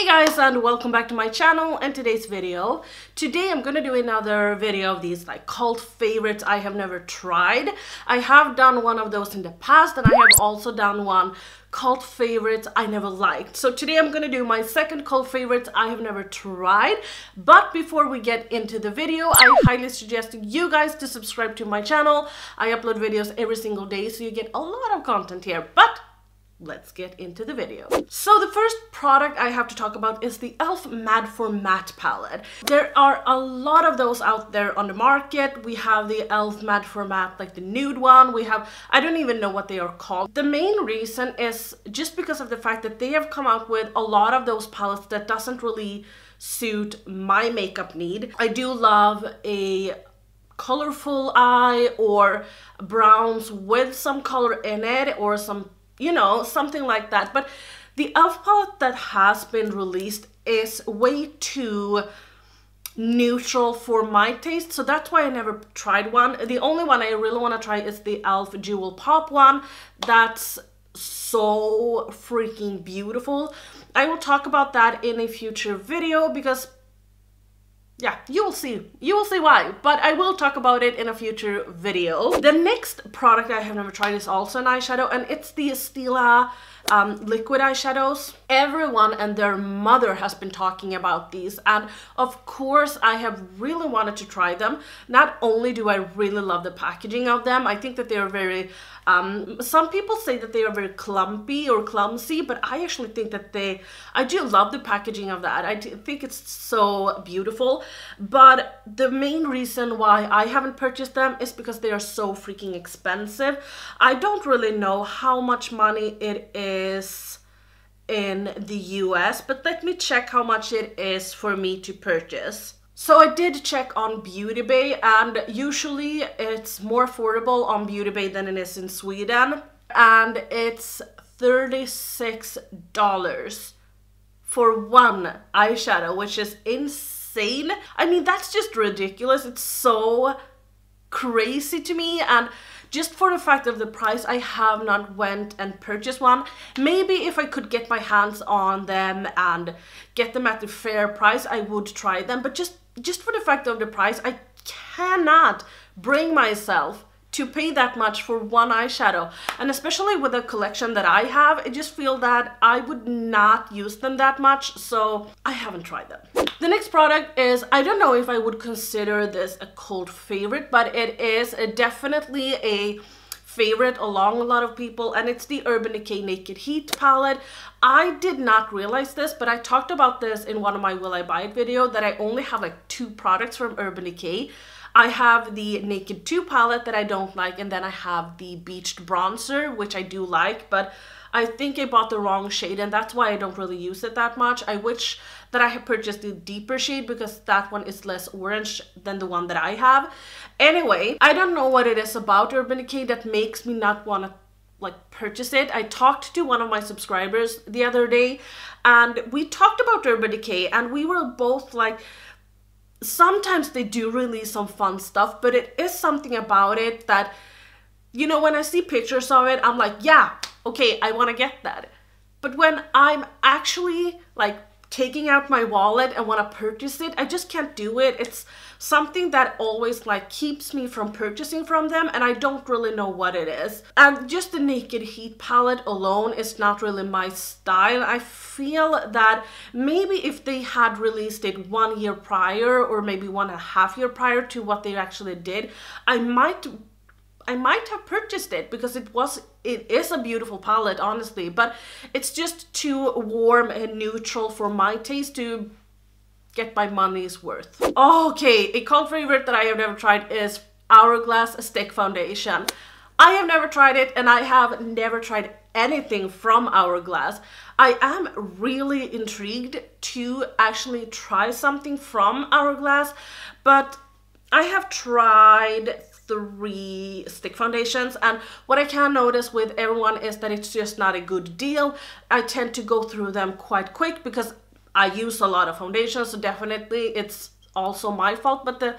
guys, and welcome back to my channel and today's video. Today I'm gonna do another video of these like cult favorites I have never tried. I have done one of those in the past, and I have also done one cult favorites I never liked. So today I'm gonna do my second cult favorites I have never tried. But before we get into the video, I highly suggest you guys to subscribe to my channel. I upload videos every single day, so you get a lot of content here. But let's get into the video. So the first product I have to talk about is the e.l.f. Matte for Matte palette. There are a lot of those out there on the market. We have the e.l.f. Matte for Matte, like the nude one. We have, I don't even know what they are called. The main reason is just because of the fact that they have come out with a lot of those palettes that doesn't really suit my makeup need. I do love a colorful eye or browns with some color in it, or some, you know, something like that. But the e.l.f. palette that has been released is way too neutral for my taste, so that's why I never tried one. The only one I really want to try is the e.l.f. Jewel Pop one. That's so freaking beautiful. I will talk about that in a future video because yeah, you will see why, but I will talk about it in a future video. The next product I have never tried is also an eyeshadow, and it's the Stila liquid eyeshadows. Everyone and their mother has been talking about these, and of course I have really wanted to try them. Not only do I really love the packaging of them, I think that they are very some people say that they are very clumpy or clumsy, but I actually think that I do love the packaging of that. I think it's so beautiful. But the main reason why I haven't purchased them is because they are so freaking expensive. I don't really know how much money it is in the US, but let me check how much it is for me to purchase. So I did check on Beauty Bay, and usually it's more affordable on Beauty Bay than it is in Sweden. And it's $36 for one eyeshadow, which is insane. I mean, that's just ridiculous. It's so crazy to me, and just for the fact of the price, I have not went and purchased one. Maybe if I could get my hands on them and get them at the fair price, I would try them. But just for the fact of the price, I cannot bring myself to pay that much for one eyeshadow. And especially with the collection that I have, I just feel that I would not use them that much, so I haven't tried them. The next product is, I don't know if I would consider this a cult favorite, but it is definitely a favorite along a lot of people, and it's the Urban Decay Naked Heat palette. I did not realize this, but I talked about this in one of my Will I Buy It video, that I only have like 2 products from Urban Decay. I have the Naked 2 palette that I don't like, and then I have the Beached Bronzer, which I do like, but I think I bought the wrong shade, and that's why I don't really use it that much. I wish that I had purchased the deeper shade, because that one is less orange than the one that I have. Anyway, I don't know what it is about Urban Decay that makes me not want to like purchase it. I talked to one of my subscribers the other day, and we talked about Urban Decay, and we were both like, sometimes they do release some fun stuff, but it is something about it that, you know, when I see pictures of it, I'm like, yeah, okay, I want to get that. But when I'm actually like taking out my wallet and want to purchase it, I just can't do it. It's something that always like keeps me from purchasing from them, and I don't really know what it is. And just the Naked Heat palette alone is not really my style. I feel that maybe if they had released it 1 year prior, or maybe 1.5 years prior to what they actually did, I might have purchased it, because it is a beautiful palette, honestly, but it's just too warm and neutral for my taste to get my money's worth. Okay, a cult favorite that I have never tried is Hourglass Stick Foundation. I have never tried it, and I have never tried anything from Hourglass. I am really intrigued to actually try something from Hourglass, but I have tried 3 stick foundations, and what I can notice with everyone is that it's just not a good deal. I tend to go through them quite quick because I use a lot of foundations, so definitely it's also my fault, but the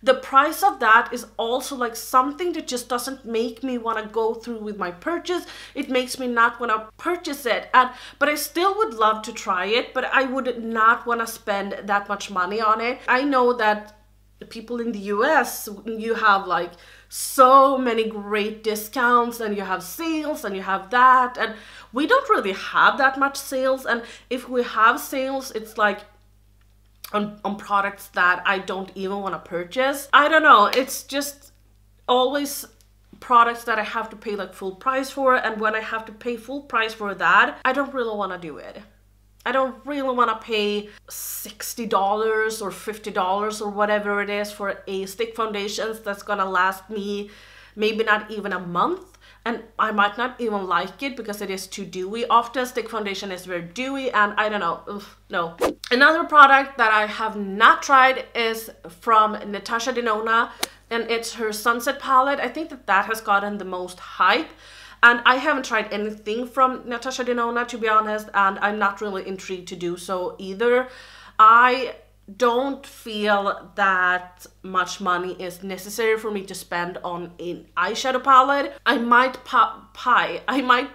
the price of that is also like something that just doesn't make me want to go through with my purchase. It makes me not want to purchase it. But I still would love to try it, but I would not want to spend that much money on it. I know that the people in the US, you have like so many great discounts, and you have sales, and you have that, and we don't really have that much sales. And if we have sales, it's like on products that I don't even want to purchase. I don't know, it's just always products that I have to pay like full price for, and when I have to pay full price for that, I don't really want to do it. I don't really want to pay $60 or $50 or whatever it is for a stick foundation that's gonna last me maybe not even a month, and I might not even like it because it is too dewy. Often stick foundation is very dewy, and I don't know, no. Another product that I have not tried is from Natasha Denona, and it's her Sunset palette. I think that has gotten the most hype. And I haven't tried anything from Natasha Denona, to be honest, and I'm not really intrigued to do so either. I don't feel that much money is necessary for me to spend on an eyeshadow palette. I might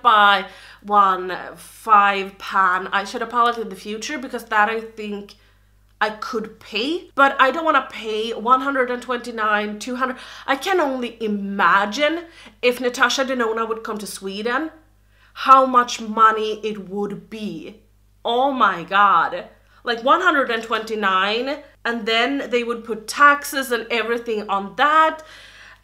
buy one 5-pan eyeshadow palette in the future, because that I think I could pay, but I don't want to pay $129, $200. I can only imagine if Natasha Denona would come to Sweden, how much money it would be. Oh my god. Like $129, and then they would put taxes and everything on that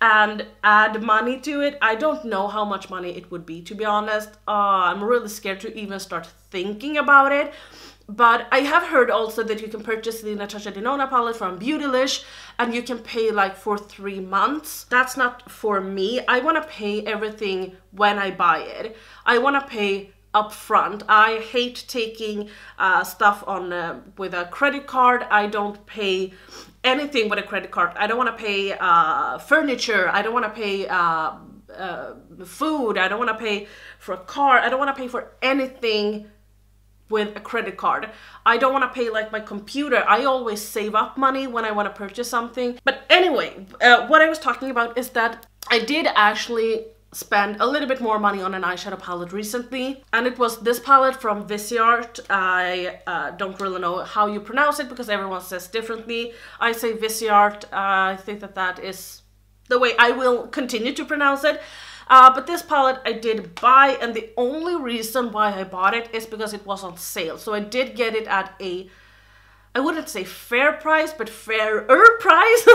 and add money to it. I don't know how much money it would be, to be honest. I'm really scared to even start thinking about it. But I have heard also that you can purchase the Natasha Denona palette from Beautylish, and you can pay like for 3 months. That's not for me. I want to pay everything when I buy it. I want to pay upfront. I hate taking stuff on with a credit card. I don't pay anything with a credit card. I don't want to pay furniture. I don't want to pay food. I don't want to pay for a car. I don't want to pay for anything with a credit card. I don't want to pay like my computer. I always save up money when I want to purchase something. But anyway, what I was talking about is that I did actually spend a little bit more money on an eyeshadow palette recently, and it was this palette from Viseart. I don't really know how you pronounce it because everyone says differently. I say Viseart. I think that is the way I will continue to pronounce it. But this palette I did buy, and the only reason why I bought it is because it was on sale. So I did get it at a, I wouldn't say fair price, but fairer price.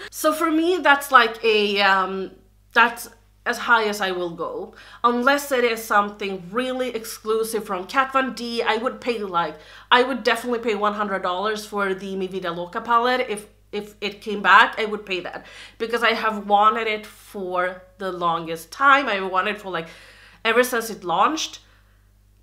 So for me, that's like a, that's as high as I will go. Unless it is something really exclusive from Kat Von D, I would pay like, I would definitely pay $100 for the Mi Vida Loca palette. If it came back, I would pay that, because I have wanted it for the longest time. I wanted it for like ever since it launched.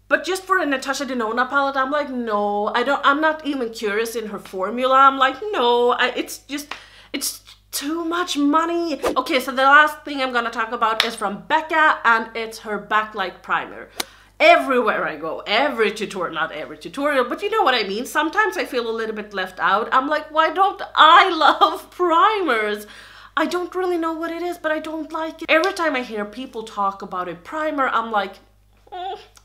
But just for a Natasha Denona palette, I'm like, no, I'm not even curious in her formula. I'm like, no, it's too much money. Okay, so the last thing I'm gonna talk about is from Becca, and it's her Backlight primer. Everywhere I go, every tutorial, not every tutorial, but you know what I mean. Sometimes I feel a little bit left out. I'm like, why don't I love primers? I don't really know what it is, but I don't like it. Every time I hear people talk about a primer, I'm like,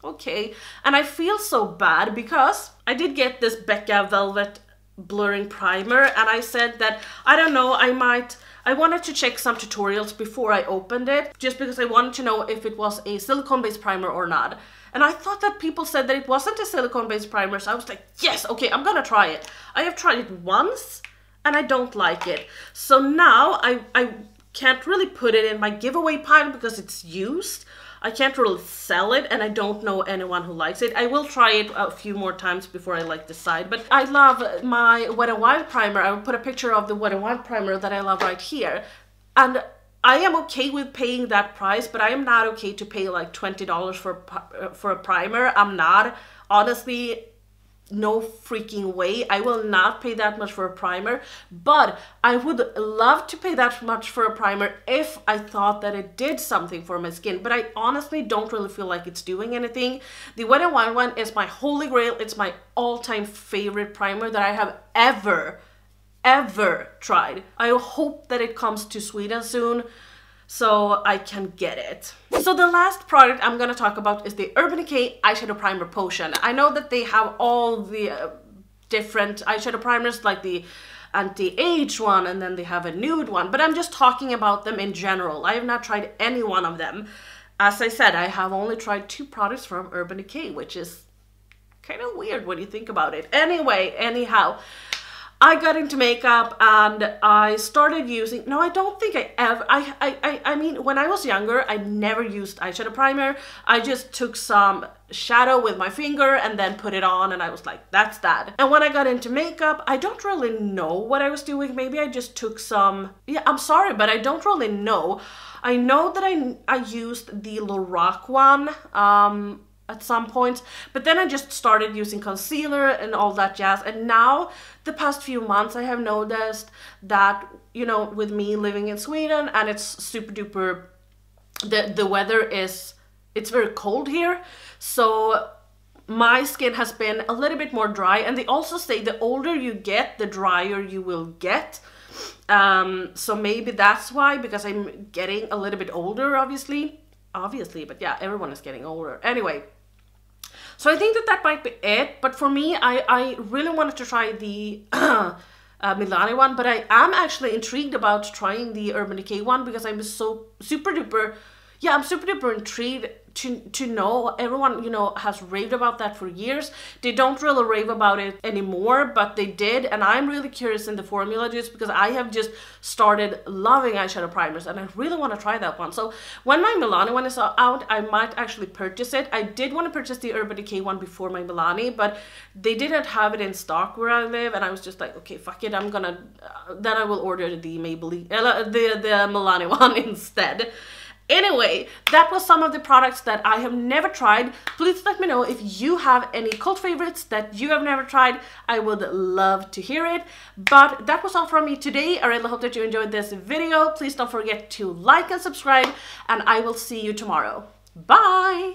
okay. And I feel so bad because I did get this Becca Velvet Blurring Primer, and I said that, I don't know, I wanted to check some tutorials before I opened it, just because I wanted to know if it was a silicone-based primer or not. And I thought that people said that it wasn't a silicone-based primer, so I was like, yes, okay, I'm gonna try it. I have tried it once, and I don't like it. So now I can't really put it in my giveaway pile because it's used. I can't really sell it, and I don't know anyone who likes it. I will try it a few more times before I like decide. But I love my Wet n Wild primer. I will put a picture of the Wet n Wild primer that I love right here. And I am okay with paying that price, but I am not okay to pay like $20 for a primer. I'm not. Honestly, no freaking way. I will not pay that much for a primer, but I would love to pay that much for a primer if I thought that it did something for my skin, but I honestly don't really feel like it's doing anything. The Wet n Wild one is my holy grail. It's my all-time favorite primer that I have ever ever tried. I hope that it comes to Sweden soon so I can get it. So the last product I'm gonna talk about is the Urban Decay Eyeshadow Primer Potion. I know that they have all the different eyeshadow primers, like the anti-age one, and then they have a nude one, but I'm just talking about them in general. I have not tried any one of them. As I said, I have only tried 2 products from Urban Decay, which is kind of weird when you think about it. Anyway, anyhow, I got into makeup and I started using, no, I don't think I ever, I mean, when I was younger, I never used eyeshadow primer. I just took some shadow with my finger and then put it on, and I was like, that's that. And when I got into makeup, I don't really know what I was doing. Maybe I just took some, yeah, I'm sorry, but I don't really know. I know that I used the Lorac one, at some point, but then I just started using concealer and all that jazz, and now the past few months I have noticed that, you know, with me living in Sweden and it's super duper, the weather is, it's very cold here, so my skin has been a little bit more dry, and they also say the older you get, the drier you will get. So maybe that's why, because I'm getting a little bit older, obviously, but yeah, everyone is getting older. Anyway, so I think that might be it, but for me, I really wanted to try the Milani one, but I am actually intrigued about trying the Urban Decay one, because I'm so super duper, yeah, I'm super duper intrigued to know. Everyone, you know, has raved about that for years. They don't really rave about it anymore, but they did, and I'm really curious in the formula just because I have just started loving eyeshadow primers and I really want to try that one. So when my Milani one is out, I might actually purchase it. I did want to purchase the Urban Decay one before my Milani, but they didn't have it in stock where I live, and I was just like, okay, fuck it, I'm gonna then I will order the Maybelline, the Milani one instead. Anyway, that was some of the products that I have never tried. Please let me know if you have any cult favorites that you have never tried. I would love to hear it. But that was all from me today. I really hope that you enjoyed this video. Please don't forget to like and subscribe, and I will see you tomorrow. Bye!